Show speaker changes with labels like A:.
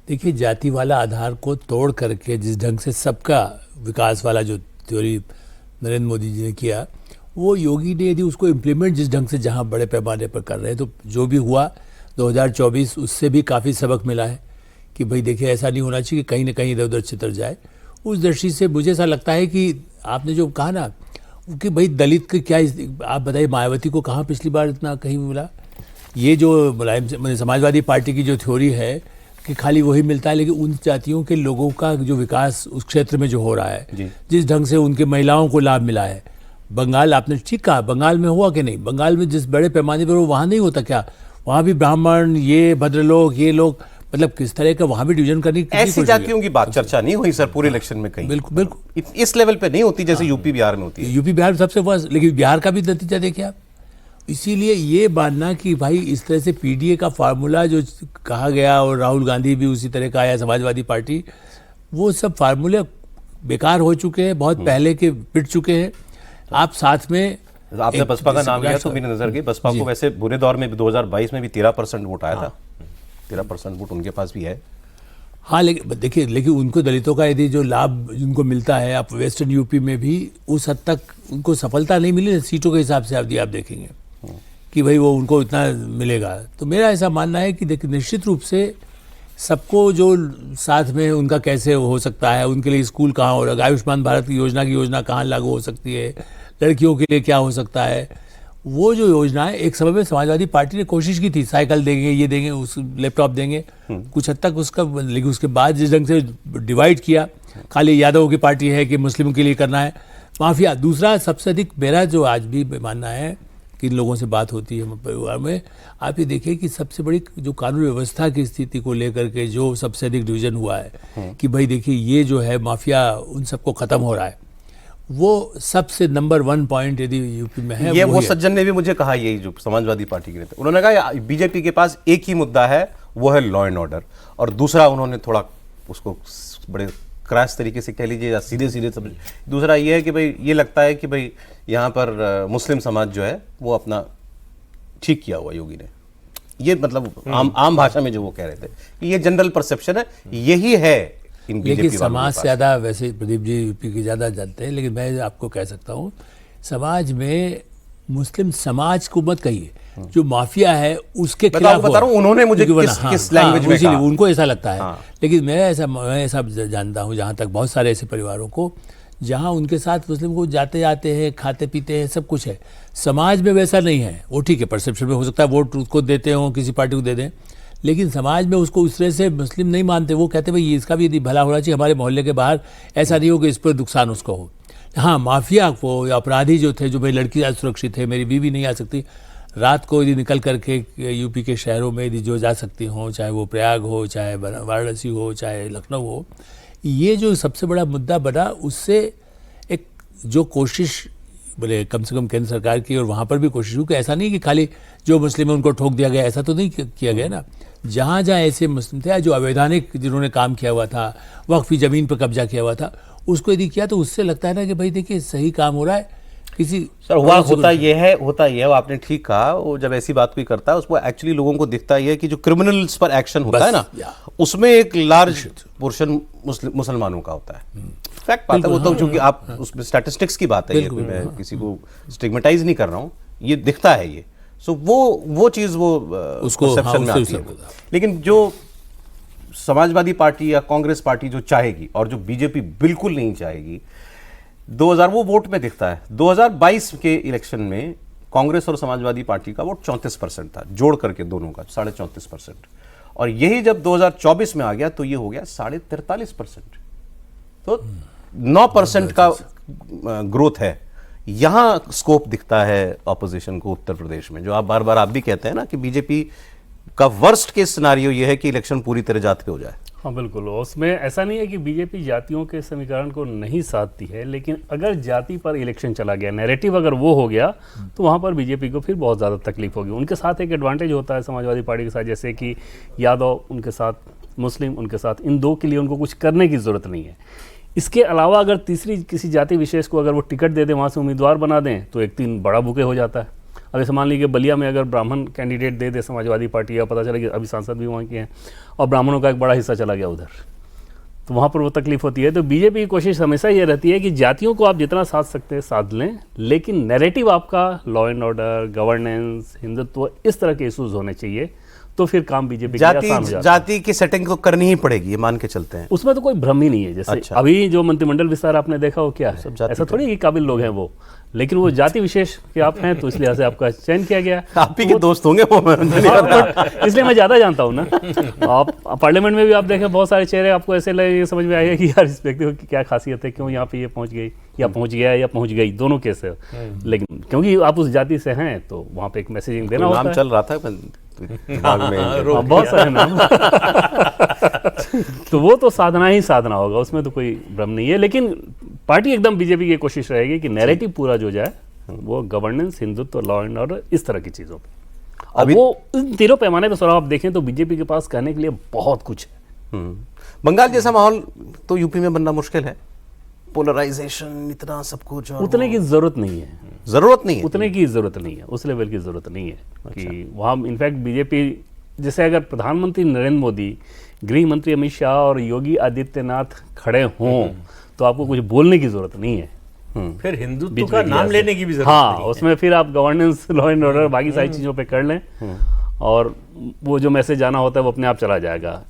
A: देखिए, जाति वाला आधार को तोड़ करके जिस ढंग से सबका विकास वाला जो थ्योरी नरेंद्र मोदी जी ने किया, वो योगी ने यदि उसको इम्प्लीमेंट जिस ढंग से जहाँ बड़े पैमाने पर कर रहे हैं, तो जो भी हुआ 2024 उससे भी काफ़ी सबक मिला है कि भाई देखिए, ऐसा नहीं होना चाहिए कि कहीं ना कहीं इधर उधर छितर जाए। उस दृष्टि से मुझे ऐसा लगता है कि आपने जो कहा ना कि भाई दलित के क्या, आप बताइए मायावती को कहाँ पिछली बार इतना कहीं मिला? ये जो मुलायम समाजवादी पार्टी की जो थ्योरी है कि खाली वही मिलता है, लेकिन उन जातियों के लोगों का जो विकास उस क्षेत्र में जो हो रहा है, जिस ढंग से उनके महिलाओं को लाभ मिला है, बंगाल आपने ठीक कहा, बंगाल में हुआ कि नहीं? बंगाल में जिस बड़े पैमाने पर, वो वहाँ नहीं होता क्या? वहाँ भी ब्राह्मण, ये भद्रलोक, ये लोग, मतलब किस तरह का वहाँ भी डिवीजन करने की
B: ऐसी जातियों की बात चर्चा नहीं हुई सर पूरे इलेक्शन में कहीं।
A: बिल्कुल बिल्कुल
B: इस लेवल पे नहीं होती जैसे यूपी बिहार में होती है।
A: यूपी बिहार सबसे वर्स्ट, लेकिन बिहार का भी नतीजा देखिए आप। इसीलिए ये मानना कि भाई इस तरह से पीडीए का फार्मूला जो कहा गया, और राहुल गांधी भी उसी तरह का आया, समाजवादी पार्टी, वो सब फार्मूले बेकार हो चुके हैं, बहुत पहले के पिट चुके हैं। आप साथ में
B: आपने बसपा का नाम लिया तो मेरी नजर गई, बसपा को वैसे बुरे दौर में 2022 में भी 13% वोट आया था, 13% वोट उनके पास भी है।
A: हाँ, लेकिन देखिए, लेकिन उनको दलितों का यदि जो लाभ उनको मिलता है, आप वेस्टर्न यूपी में भी उस हद तक उनको सफलता नहीं मिली सीटों के हिसाब से। आप देखेंगे कि भाई वो उनको इतना मिलेगा। तो मेरा ऐसा मानना है कि देखिए, निश्चित रूप से सबको जो साथ में उनका कैसे हो सकता है, उनके लिए स्कूल कहाँ हो रहा है, आयुष्मान भारत की योजना कहाँ लागू हो सकती है, लड़कियों के लिए क्या हो सकता है, वो जो योजना है, एक समय में समाजवादी पार्टी ने कोशिश की थी, साइकिल देंगे, ये देंगे, उस लैपटॉप देंगे, कुछ हद तक उसका, लेकिन उसके बाद जिस ढंग से डिवाइड किया, खाली यादवों की पार्टी है कि मुस्लिमों के लिए करना है, माफिया। दूसरा सबसे अधिक मेरा जो आज भी मानना है कि इन लोगों से बात होती है परिवार में, आप ये देखिए कि सबसे बड़ी जो कानून व्यवस्था की स्थिति को लेकर के जो सबसे अधिक डिवीजन हुआ है कि भाई देखिए, ये जो है माफिया उन सबको खत्म हो रहा है, वो सबसे नंबर 1 पॉइंट यदि यूपी में है।
B: ये वो सज्जन ने भी मुझे कहा, यही जो समाजवादी पार्टी के नेता, उन्होंने कहा बीजेपी के पास एक ही मुद्दा है, वो है लॉ एंड ऑर्डर, और दूसरा उन्होंने थोड़ा उसको बड़े क्रैश तरीके से कह लीजिए या सीधे सीधे समझ, दूसरा ये है कि भाई ये लगता है कि भाई यहाँ पर मुस्लिम समाज जो है वो अपना ठीक किया हुआ योगी ने, ये मतलब आम भाषा में जो वो कह रहे थे कि ये जनरल परसेप्शन है, यही है।
A: लेकिन समाज से ज़्यादा, वैसे प्रदीप जी यूपी की ज़्यादा जानते हैं, लेकिन मैं आपको कह सकता हूँ, समाज में मुस्लिम समाज को मत कहिए, जो माफिया है उसके खिलाफ
B: बता रहा हूँ, उन्होंने मुझे किस लैंग्वेज में कहा,
A: उनको ऐसा लगता है। लेकिन मैं ऐसा जानता हूँ, जहाँ तक बहुत सारे ऐसे परिवारों को जहाँ उनके साथ मुस्लिम को जाते आते हैं, खाते पीते हैं, सब कुछ है, समाज में वैसा नहीं है। वो ठीक है, परसेप्शन में हो सकता है वोट उसको देते हो, किसी पार्टी को दे दें, लेकिन समाज में उसको उस तरह से मुस्लिम नहीं मानते। वो कहते भाई इसका भी यदि भला होना चाहिए, हमारे मोहल्ले के बाहर ऐसा नहीं हो कि इस पर नुकसान उसको हो। हाँ, माफिया को या अपराधी जो थे, जो भाई लड़की आज सुरक्षित है, मेरी बीवी नहीं आ सकती, रात को यदि निकल करके यूपी के शहरों में यदि जो जा सकती हो, चाहे वो प्रयाग हो, चाहे वाराणसी हो, चाहे लखनऊ हो, ये जो सबसे बड़ा मुद्दा बना, उससे एक जो कोशिश बोले कम से कम केंद्र सरकार की, और वहाँ पर भी कोशिश हुई कि ऐसा नहीं कि खाली जो मुस्लिम है उनको ठोक दिया गया, ऐसा तो नहीं किया गया ना। जहाँ जहाँ ऐसे मुस्लिम थे जो अवैधानिक जिन्होंने काम किया हुआ था, वक्फी ज़मीन पर कब्जा किया हुआ था, उसको यदि किया तो उससे लगता है ना कि भाई देखिए सही काम हो रहा है। किसी
B: सर होता ये है, वो आपने ठीक कहा, वो जब ऐसी बात कोई करता है उसको एक्चुअली लोगों को दिखता ये है कि जो क्रिमिनल्स पर एक्शन होता है ना, उसमें एक लार्ज पोर्शन मुसलमानों का होता है। फैक्ट बात है वो, तो चूंकि आप उसमें स्टैटिस्टिक्स की बात है, ये मैं किसी को स्टिग्मेटाइज नहीं कर रहा हूँ, ये दिखता है ये। सो वो चीज वो उसको परसेप्शन में आती है। लेकिन जो समाजवादी पार्टी या कांग्रेस पार्टी जो चाहेगी, और जो बीजेपी बिल्कुल नहीं चाहेगी, 2000 वो वोट में दिखता है। 2022 के इलेक्शन में कांग्रेस और समाजवादी पार्टी का वोट 34% था, जोड़ करके दोनों का 34.5%, और यही जब 2024 में आ गया तो ये हो गया 43.5%। तो 9% का ग्रोथ है। यहां स्कोप दिखता है ऑपोजिशन को उत्तर प्रदेश में, जो आप बार बार आप भी कहते हैं ना कि बीजेपी का वर्स्ट केस सिनारियो ये है कि इलेक्शन पूरी तरह जात पे हो जाए।
C: हाँ बिल्कुल, उसमें ऐसा नहीं है कि बीजेपी जातियों के समीकरण को नहीं साधती है, लेकिन अगर जाति पर इलेक्शन चला गया, नैरेटिव अगर वो हो गया, तो वहाँ पर बीजेपी को फिर बहुत ज़्यादा तकलीफ होगी। उनके साथ एक एडवांटेज होता है समाजवादी पार्टी के साथ, जैसे कि यादव उनके साथ, मुस्लिम उनके साथ, इन दो के लिए उनको कुछ करने की ज़रूरत नहीं है। इसके अलावा अगर तीसरी किसी जाति विशेष को अगर वो टिकट दे दें, वहाँ से उम्मीदवार बना दें, तो एक 3 बड़ा बुके हो जाता है। अब ऐसे मान लीजिए बलिया में अगर ब्राह्मण कैंडिडेट दे दे समाजवादी पार्टी, या पता चला कि अभी सांसद भी वहाँ के हैं और ब्राह्मणों का एक बड़ा हिस्सा चला गया उधर, तो वहाँ पर वो तकलीफ होती है। तो बीजेपी की कोशिश हमेशा ये रहती है कि जातियों को आप जितना साध सकते हैं साध लें, लेकिन नैरेटिव आपका law and order, governance, Hindutva, इस तरह के इश्यूज होने चाहिए, तो फिर काम बीजेपी
B: जाति की सेटिंग तो करनी ही पड़ेगी, ये मान के चलते हैं।
C: उसमें तो कोई भ्रम ही नहीं है। जैसे
B: अच्छा।
C: अभी जो मंत्रिमंडल विस्तार आपने देखा वो क्या है, ऐसा थोड़ी कि काबिल लोग हैं वो, लेकिन वो जाति विशेष के आप हैं तो इसलिए से आपका चयन किया गया।
B: आप ही के दोस्त होंगे वो,
C: इसलिए मैं ज्यादा जानता हूँ ना। आप पार्लियामेंट में भी आप देखें बहुत सारे चेहरे आपको ऐसे लगे, समझ में आएगा कि यार इस व्यक्ति की क्या खासियत है, क्यों यहाँ पे ये पहुंच गई या पहुंच गया या पहुंच गई, दोनों केस है। लेकिन क्योंकि आप उस जाति से हैं तो वहाँ पे एक मैसेजिंग देना होता है।
B: नाम चल रहा था दिमाग में,
C: बहुत सारे नाम। तो वो तो साधना ही साधना होगा, उसमें तो कोई भ्रम नहीं है। लेकिन पार्टी एकदम बीजेपी की कोशिश रहेगी कि नैरेटिव पूरा जो जाए वो governance, Hindutva, law and order, इस तरह की चीजों पे। अब वो इन तीनों पैमाने पर सर आप देखें तो बीजेपी के पास कहने के लिए बहुत कुछ है।
B: बंगाल जैसा माहौल तो यूपी में बनना मुश्किल है, पोलराइजेशन, इतना सब कुछ,
C: उतने की जरूरत नहीं है,
B: जरूरत नहीं है,
C: उतने की जरूरत नहीं है, उस लेवल की जरूरत नहीं है। कि वहाँ इनफैक्ट बीजेपी जैसे अगर प्रधानमंत्री नरेंद्र मोदी, गृह मंत्री अमित शाह और योगी आदित्यनाथ खड़े हों तो आपको कुछ बोलने की जरूरत नहीं है।
D: फिर हिंदुत्व का नाम लेने की भी जरूरत
C: हाँ,
D: नहीं है।
C: उसमें फिर आप गवर्नेंस, लॉ एंड ऑर्डर, बाकी सारी चीज़ों पे कर लें और वो जो मैसेज आना होता है वो अपने आप चला जाएगा।